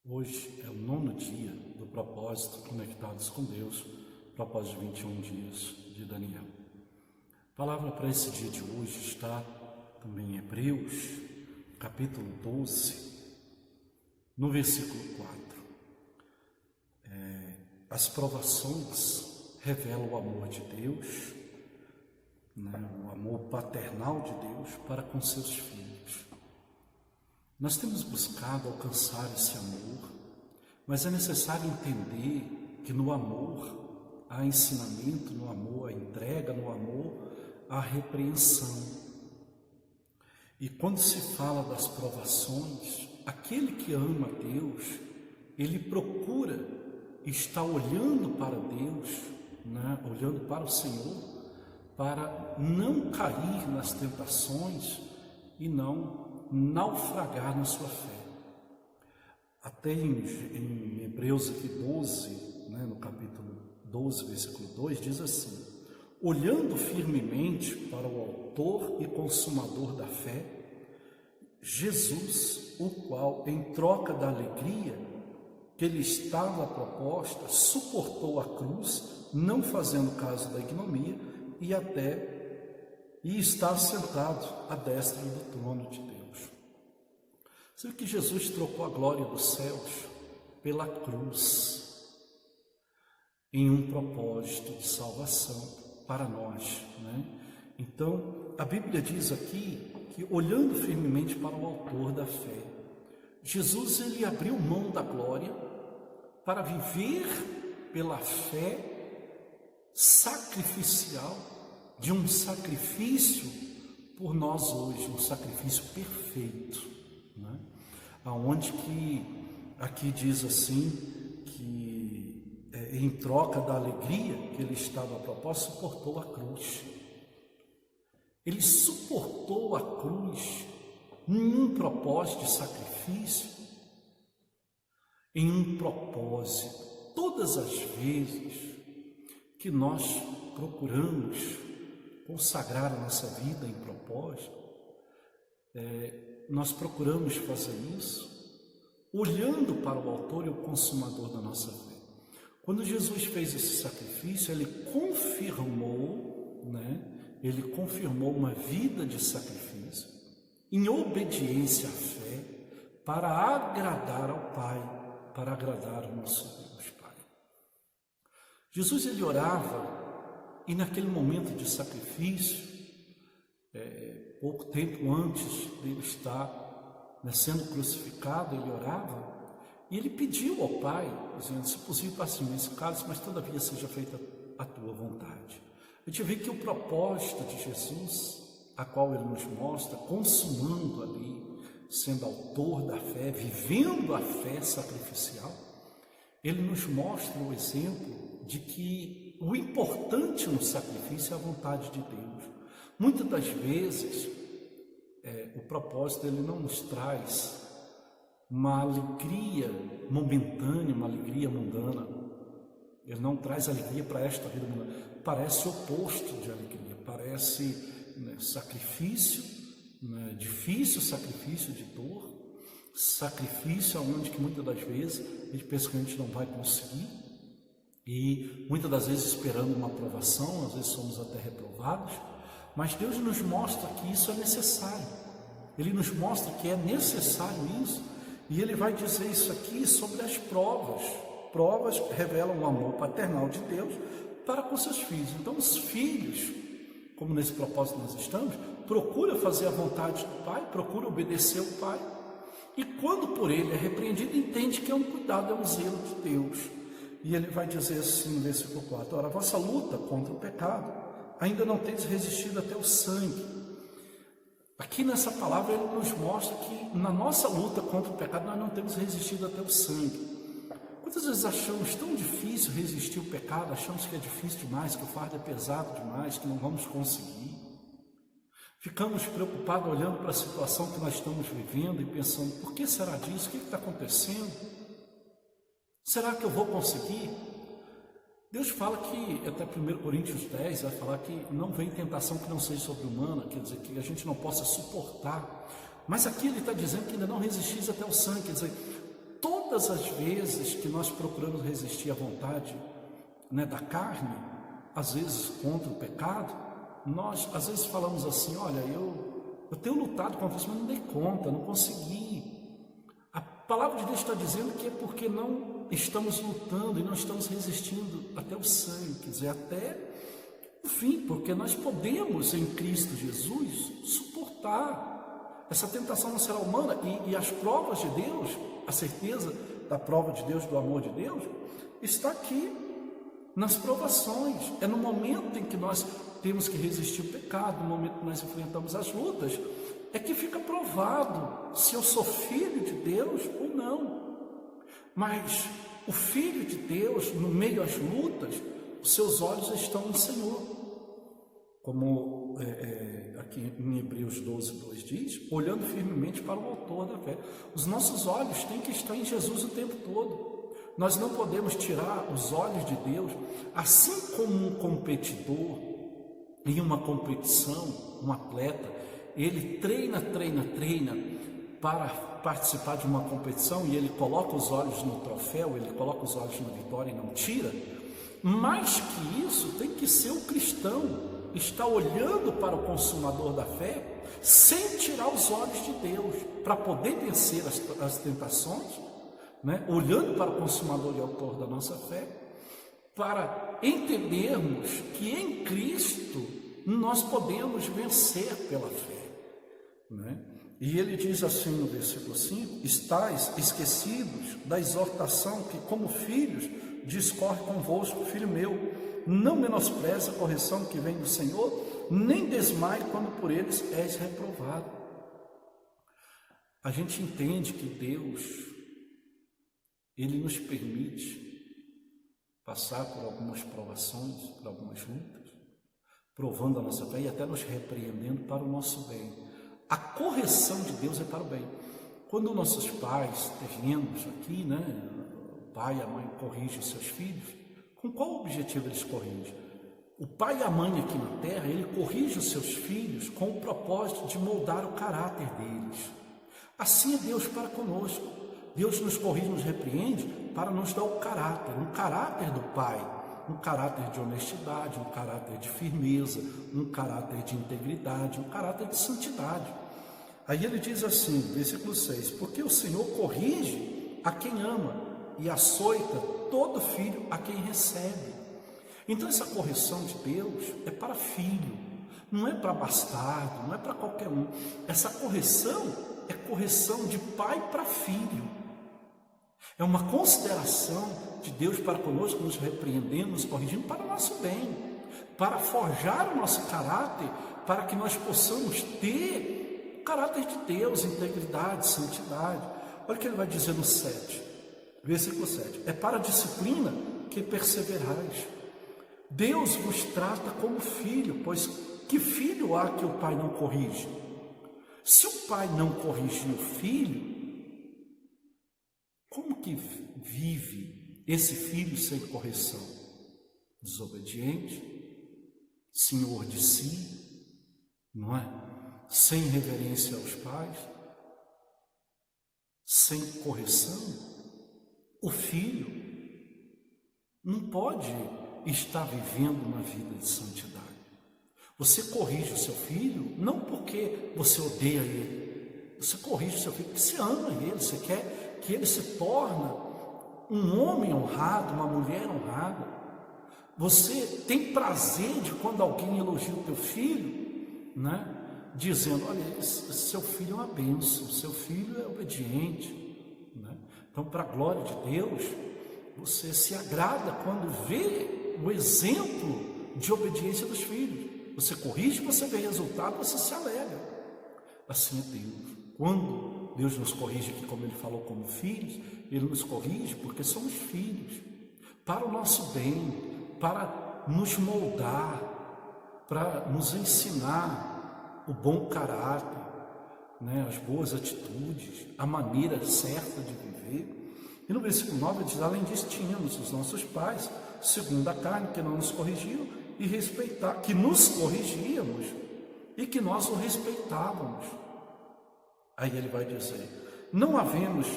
Hoje é o 9º dia do propósito Conectados com Deus, propósito de 21 dias de Daniel. A palavra para esse dia de hoje está também em Hebreus, capítulo 12, no versículo 4. As provações revelam o amor de Deus, o amor paternal de Deus para com seus filhos. Nós temos buscado alcançar esse amor, mas é necessário entender que no amor há ensinamento, no amor há entrega, no amor há repreensão. E quando se fala das provações, aquele que ama Deus, ele procura estar olhando para Deus, olhando para o Senhor, para não cair nas tentações e não naufragar na sua fé. Até em Hebreus aqui 12, no capítulo 12, versículo 2, diz assim: olhando firmemente para o autor e consumador da fé, Jesus, o qual, em troca da alegria que lhe estava proposta, suportou a cruz, não fazendo caso da ignomia, e está sentado à destra do trono de Deus. Você vê que Jesus trocou a glória dos céus pela cruz, em um propósito de salvação para nós, Então, a Bíblia diz aqui que, olhando firmemente para o autor da fé, Jesus ele abriu mão da glória para viver pela fé sacrificial, de um sacrifício por nós hoje, um sacrifício perfeito, aonde que aqui diz assim que em troca da alegria que ele estava a propósito, suportou a cruz. Ele suportou a cruz em um propósito de sacrifício, em um propósito. Todas as vezes que nós procuramos consagrar a nossa vida em propósito, nós procuramos fazer isso olhando para o autor e o consumador da nossa fé. Quando Jesus fez esse sacrifício, ele confirmou uma vida de sacrifício em obediência à fé para agradar ao Pai, para agradar ao nosso Deus Pai. Jesus ele orava, e naquele momento de sacrifício, pouco tempo antes dele estar sendo crucificado, ele orava e ele pediu ao Pai, dizendo: se possível, passe-me esse cálice, mas todavia seja feita a tua vontade. A gente vê que o propósito de Jesus, a qual ele nos mostra, consumando ali, sendo autor da fé, vivendo a fé sacrificial, ele nos mostra o exemplo de que o importante no sacrifício é a vontade de Deus. Muitas das vezes, o propósito ele não nos traz uma alegria momentânea, uma alegria mundana. Ele não traz alegria para esta vida mundana. Parece o oposto de alegria, parece sacrifício, difícil sacrifício de dor, sacrifício onde que muitas das vezes a gente pensa que a gente não vai conseguir, e muitas das vezes esperando uma aprovação, às vezes somos até reprovados, mas Deus nos mostra que isso é necessário. Ele nos mostra que é necessário isso, e Ele vai dizer isso aqui sobre as provas. Provas revelam o amor paternal de Deus para com seus filhos. Então os filhos, como nesse propósito nós estamos, procura fazer a vontade do Pai, procura obedecer ao Pai, e quando por ele é repreendido, entende que é um cuidado, é um zelo de Deus. E ele vai dizer assim no versículo 4: ora, a vossa luta contra o pecado ainda não tendes resistido até o sangue. Aqui nessa palavra ele nos mostra que na nossa luta contra o pecado nós não temos resistido até o sangue. Quantas vezes achamos tão difícil resistir ao pecado, achamos que é difícil demais, que o fardo é pesado demais, que não vamos conseguir. Ficamos preocupados olhando para a situação que nós estamos vivendo e pensando: por que será disso? O que está acontecendo? Será que eu vou conseguir? Deus fala que, até 1 Coríntios 10, vai falar que não vem tentação que não seja sobre-humana, quer dizer, que a gente não possa suportar. Mas aqui ele está dizendo que ainda não resistis até o sangue, quer dizer, todas as vezes que nós procuramos resistir à vontade, né, da carne, às vezes contra o pecado, nós às vezes falamos assim: olha, eu tenho lutado contra isso, mas não dei conta, não consegui. A palavra de Deus está dizendo que é porque não estamos lutando e não estamos resistindo até o sangue, quer dizer, até o fim, porque nós podemos em Cristo Jesus suportar. Essa tentação não será humana, e as provas de Deus, a certeza da prova de Deus, do amor de Deus, está aqui nas provações. É no momento em que nós temos que resistir ao pecado, no momento que nós enfrentamos as lutas, é que fica provado se eu sou filho de Deus ou não. Mas o filho de Deus, no meio às lutas, os seus olhos estão no Senhor. Como aqui em Hebreus 12:2 diz, olhando firmemente para o autor da fé. Os nossos olhos têm que estar em Jesus o tempo todo. Nós não podemos tirar os olhos de Deus, assim como um competidor em uma competição, um atleta, ele treina para participar de uma competição e ele coloca os olhos no troféu, ele coloca os olhos na vitória e não tira. Mais que isso, tem que ser o cristão, está olhando para o consumador da fé, sem tirar os olhos de Deus, para poder vencer as tentações, né? Olhando para o consumador e autor da nossa fé, para entendermos que em Cristo nós podemos vencer pela fé, né? E ele diz assim no versículo 5: estais esquecidos da exortação que como filhos discorre convosco, filho meu, não menospreze a correção que vem do Senhor, nem desmaie quando por eles és reprovado. A gente entende que Deus, Ele nos permite passar por algumas provações, por algumas lutas, provando a nossa fé e até nos repreendendo para o nosso bem. A correção de Deus é para o bem. Quando nossos pais, terrenos aqui, né, o pai e a mãe corrigem seus filhos, com qual objetivo eles corrigem? O pai e a mãe aqui na terra, ele corrige os seus filhos com o propósito de moldar o caráter deles. Assim é Deus para conosco. Deus nos corrige, nos repreende para nos dar o caráter, um caráter do pai, um caráter de honestidade, um caráter de firmeza, um caráter de integridade, um caráter de santidade. Aí ele diz assim, versículo 6, porque o Senhor corrige a quem ama e açoita todo filho a quem recebe. Então essa correção de Deus é para filho, não é para bastardo, não é para qualquer um. Essa correção é correção de pai para filho. É uma consideração de Deus para conosco, nos repreendendo, nos corrigindo para o nosso bem, para forjar o nosso caráter, para que nós possamos ter o caráter de Deus, integridade, santidade. Olha o que ele vai dizer no 7, versículo 7. É para a disciplina que perseverais. Deus vos trata como filho, pois que filho há que o pai não corrige? Se o pai não corrigir o filho, como que vive esse filho sem correção? Desobediente, senhor de si, não é? Sem reverência aos pais, sem correção. O filho não pode estar vivendo uma vida de santidade. Você corrige o seu filho não porque você odeia ele, você corrige o seu filho porque você ama ele, você quer que ele se torne um homem honrado, uma mulher honrada. Você tem prazer de quando alguém elogia o teu filho, né? Dizendo, olha, esse seu filho é uma bênção, seu filho é obediente, né? Então, para a glória de Deus, você se agrada quando vê o exemplo de obediência dos filhos. Você corrige, você vê resultado, você se alegra. Assim é Deus. Quando Deus nos corrige aqui, como Ele falou, como filhos, Ele nos corrige porque somos filhos, para o nosso bem, para nos moldar, para nos ensinar o bom caráter, né, as boas atitudes, a maneira certa de viver. E no versículo 9 diz, além disso, tínhamos os nossos pais, segundo a carne, que não nos corrigiam, e respeitar, que nos corrigíamos e que nós o respeitávamos. Aí ele vai dizer, não havemos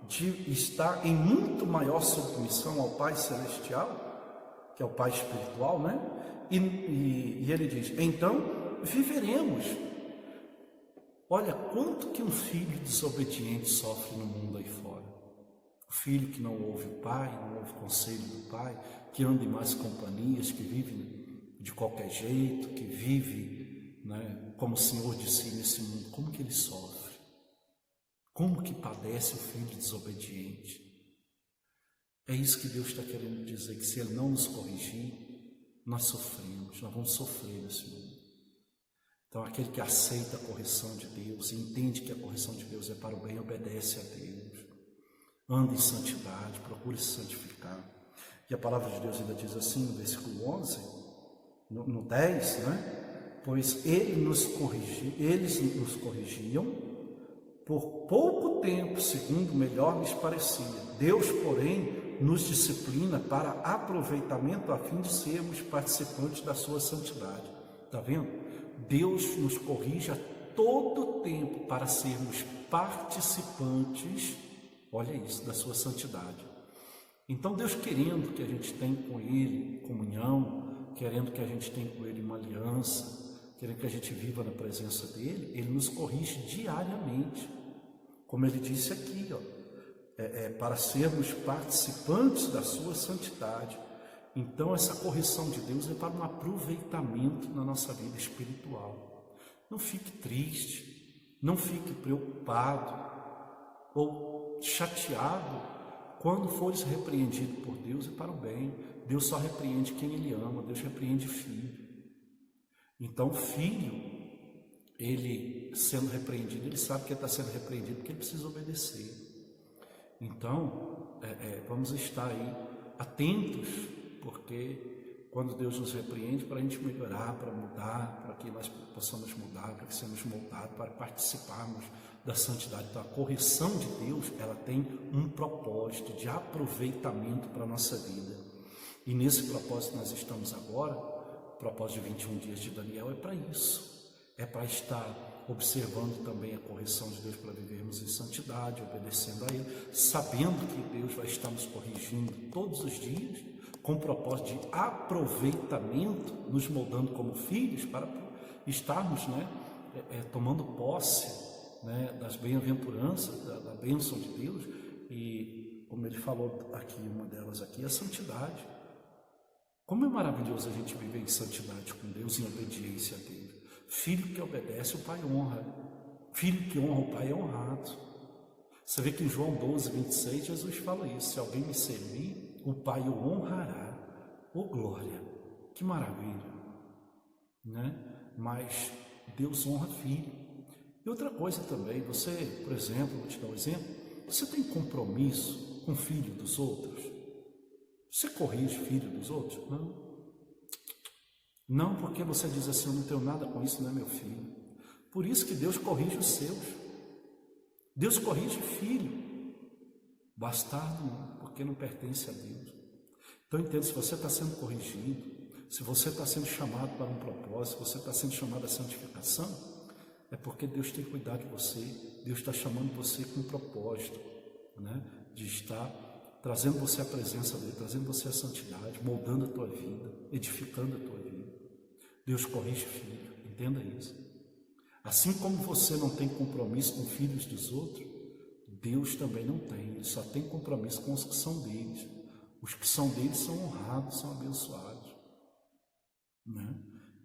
de estar em muito maior submissão ao Pai Celestial, que é o Pai espiritual, né? E ele diz, então viveremos. Olha quanto que um filho desobediente sofre no mundo aí fora. O filho que não ouve o pai, não ouve o conselho do pai, que anda em más companhias, que vive de qualquer jeito, que vive, né, como senhor de si nesse mundo. Como que ele sofre? Como que padece o filho desobediente? É isso que Deus está querendo dizer, que se Ele não nos corrigir, nós sofremos, nós vamos sofrer nesse mundo. Então, aquele que aceita a correção de Deus, entende que a correção de Deus é para o bem, obedece a Deus, anda em santidade, procure se santificar. E a palavra de Deus ainda diz assim, no versículo 11, no 10, né? Pois eles nos corrigiam por pouco tempo, segundo melhor lhes parecia. Deus, porém, nos disciplina para aproveitamento a fim de sermos participantes da sua santidade. Está vendo? Deus nos corrige a todo tempo para sermos participantes, olha isso, da sua santidade. Então Deus querendo que a gente tenha com Ele comunhão, querendo que a gente tenha com Ele uma aliança, querendo que a gente viva na presença dEle, Ele nos corrige diariamente. Como Ele disse aqui, para sermos participantes da sua santidade. Então essa correção de Deus é para um aproveitamento na nossa vida espiritual. Não fique triste, não fique preocupado ou chateado quando fores repreendido por Deus, é para o bem. Deus só repreende quem Ele ama, Deus repreende filho. Então o filho, ele sendo repreendido, ele sabe que ele está sendo repreendido porque ele precisa obedecer. Então, vamos estar aí atentos, porque quando Deus nos repreende, para a gente melhorar, para mudar, para que nós possamos mudar, para que sejamos moldados, para participarmos da santidade. Então, a correção de Deus, ela tem um propósito de aproveitamento para a nossa vida. E nesse propósito nós estamos agora, o propósito de 21 dias de Daniel é para isso. É para estar observando também a correção de Deus para vivermos em santidade, obedecendo a Ele, sabendo que Deus vai estar nos corrigindo todos os dias, com o propósito de aproveitamento, nos moldando como filhos, para estarmos tomando posse das bem-aventuranças, da bênção de Deus, e como ele falou aqui, uma delas aqui, a santidade. Como é maravilhoso a gente viver em santidade com Deus, em obediência a Deus. Filho que obedece, o pai honra. Filho que honra o pai é honrado. Você vê que em João 12, 26, Jesus fala isso. Se alguém me servir, o pai o honrará. Ô glória, que maravilha, né? Mas Deus honra filho. E outra coisa também, você, por exemplo, vou te dar um exemplo, você tem compromisso com o filho dos outros? Você corrige o filho dos outros? Não. Não, porque você diz assim, eu não tenho nada com isso, não é meu filho. Por isso que Deus corrige os seus. Deus corrige filho. Bastardo não, porque não pertence a Deus. Então entenda, se você está sendo corrigido, se você está sendo chamado para um propósito, se você está sendo chamado à santificação, é porque Deus tem cuidado de você. Deus está chamando você com um propósito, né? De estar trazendo você à presença dele, trazendo você à santidade, moldando a tua vida, edificando a tua vida. Deus corrige filho, entenda isso. Assim como você não tem compromisso com filhos dos outros, Deus também não tem. Ele só tem compromisso com os que são deles. Os que são deles são honrados, são abençoados, né?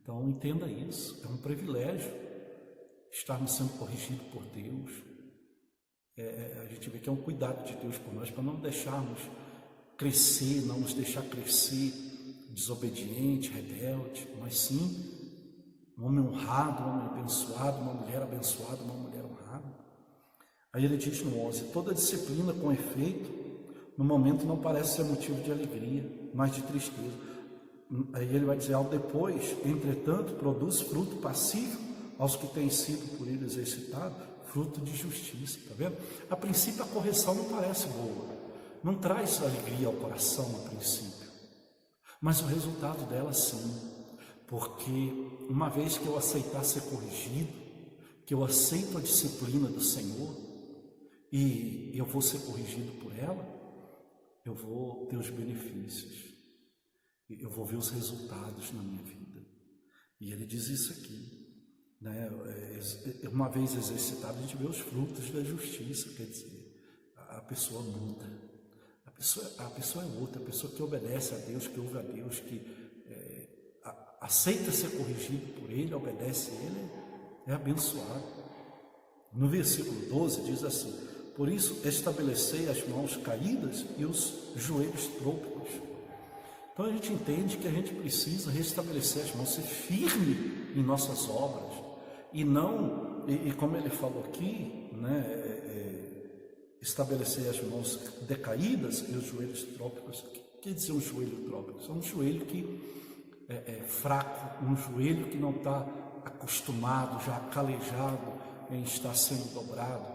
Então entenda isso, é um privilégio estarmos sendo corrigidos por Deus. A gente vê que é um cuidado de Deus por nós, para não deixarmos crescer, não nos deixar crescer desobediente, rebelde, mas sim um homem honrado, um homem abençoado, uma mulher abençoada, uma mulher honrada. Aí ele diz no 11, toda disciplina com efeito, no momento não parece ser motivo de alegria, mas de tristeza. Aí ele vai dizer, ao depois, entretanto, produz fruto pacífico aos que têm sido por ele exercitado, fruto de justiça, está vendo? A princípio a correção não parece boa, não traz alegria ao coração a princípio, mas o resultado dela sim, porque uma vez que eu aceitar ser corrigido, que eu aceito a disciplina do Senhor, e eu vou ser corrigido por ela, eu vou ter os benefícios, eu vou ver os resultados na minha vida. E ele diz isso aqui, né? Uma vez exercitado, a gente vê os frutos da justiça, quer dizer, a pessoa muda, a pessoa é outra, a pessoa que obedece a Deus, que ouve a Deus, que aceita ser corrigido por Ele, obedece a Ele, é abençoado. No versículo 12 diz assim: por isso estabelecei as mãos caídas e os joelhos trôpegos. Então a gente entende que a gente precisa restabelecer as mãos, ser firme em nossas obras, e não, e como ele falou aqui, né, estabelecer as mãos decaídas e os joelhos trôpegos. O que quer dizer um joelho trópico? É um joelho que é fraco, um joelho que não está acostumado, já calejado em estar sendo dobrado,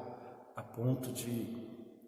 a ponto de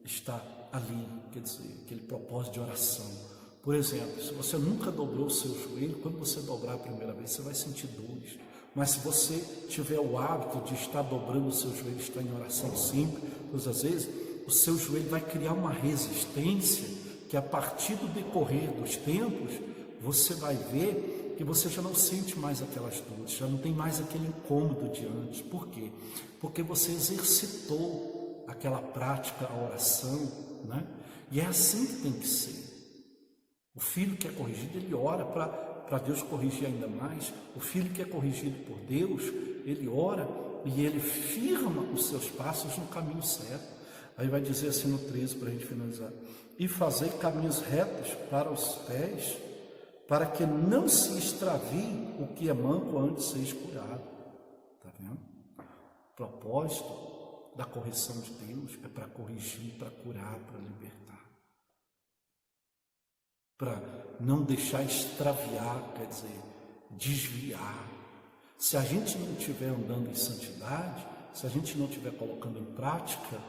estar ali, quer dizer, aquele propósito de oração. Por exemplo, se você nunca dobrou o seu joelho, quando você dobrar a primeira vez, você vai sentir dores. Mas se você tiver o hábito de estar dobrando o seu joelho, estar em oração sempre, todas as vezes, o seu joelho vai criar uma resistência que a partir do decorrer dos tempos, você vai ver que você já não sente mais aquelas dores, já não tem mais aquele incômodo de antes. Por quê? Porque você exercitou aquela prática, a oração, né? E é assim que tem que ser. O filho que é corrigido, ele ora para Deus corrigir ainda mais. O filho que é corrigido por Deus, ele ora e ele firma os seus passos no caminho certo. Aí vai dizer assim no 13, para a gente finalizar: e fazei caminhos retos para os pés, para que não se extravie o que é manco antes de ser escurado. Está vendo? O propósito da correção de Deus é para corrigir, para curar, para libertar, para não deixar extraviar, quer dizer, desviar. Se a gente não estiver andando em santidade, se a gente não estiver colocando em prática,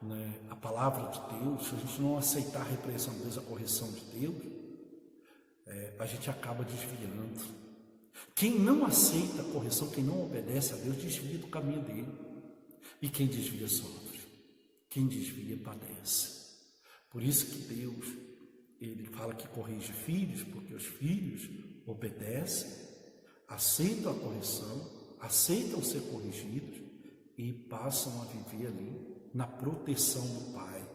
né, a palavra de Deus, se a gente não aceitar a repreensão de Deus, a correção de Deus, a gente acaba desviando. Quem não aceita a correção, quem não obedece a Deus, desvia do caminho dele. E quem desvia sofre. Quem desvia padece. Por isso que Deus, ele fala que corrige filhos, porque os filhos obedecem, aceitam a correção, aceitam ser corrigidos e passam a viver ali na proteção do Pai,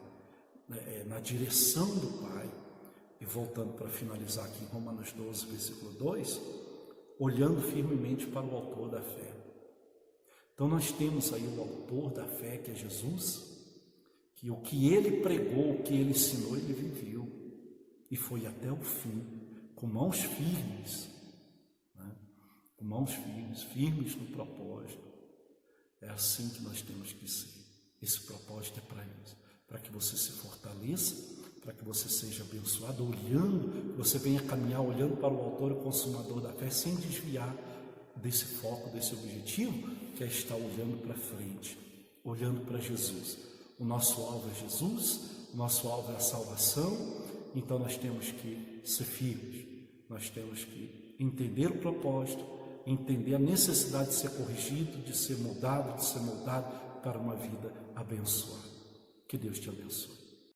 na direção do Pai. E voltando para finalizar aqui em Romanos 12, versículo 2, olhando firmemente para o autor da fé. Então nós temos aí o autor da fé, que é Jesus, que o que ele pregou, o que ele ensinou, ele viveu. E foi até o fim, com mãos firmes, né? Com mãos firmes, firmes no propósito. É assim que nós temos que ser. Esse propósito é para isso, para que você se fortaleça, para que você seja abençoado, olhando, que você venha caminhar olhando para o autor e consumador da fé, sem desviar desse foco, desse objetivo, que é estar olhando para frente, olhando para Jesus. O nosso alvo é Jesus, o nosso alvo é a salvação. Então nós temos que ser firmes, nós temos que entender o propósito, entender a necessidade de ser corrigido, de ser mudado, de ser moldado para uma vida abençoada. Que Deus te abençoe.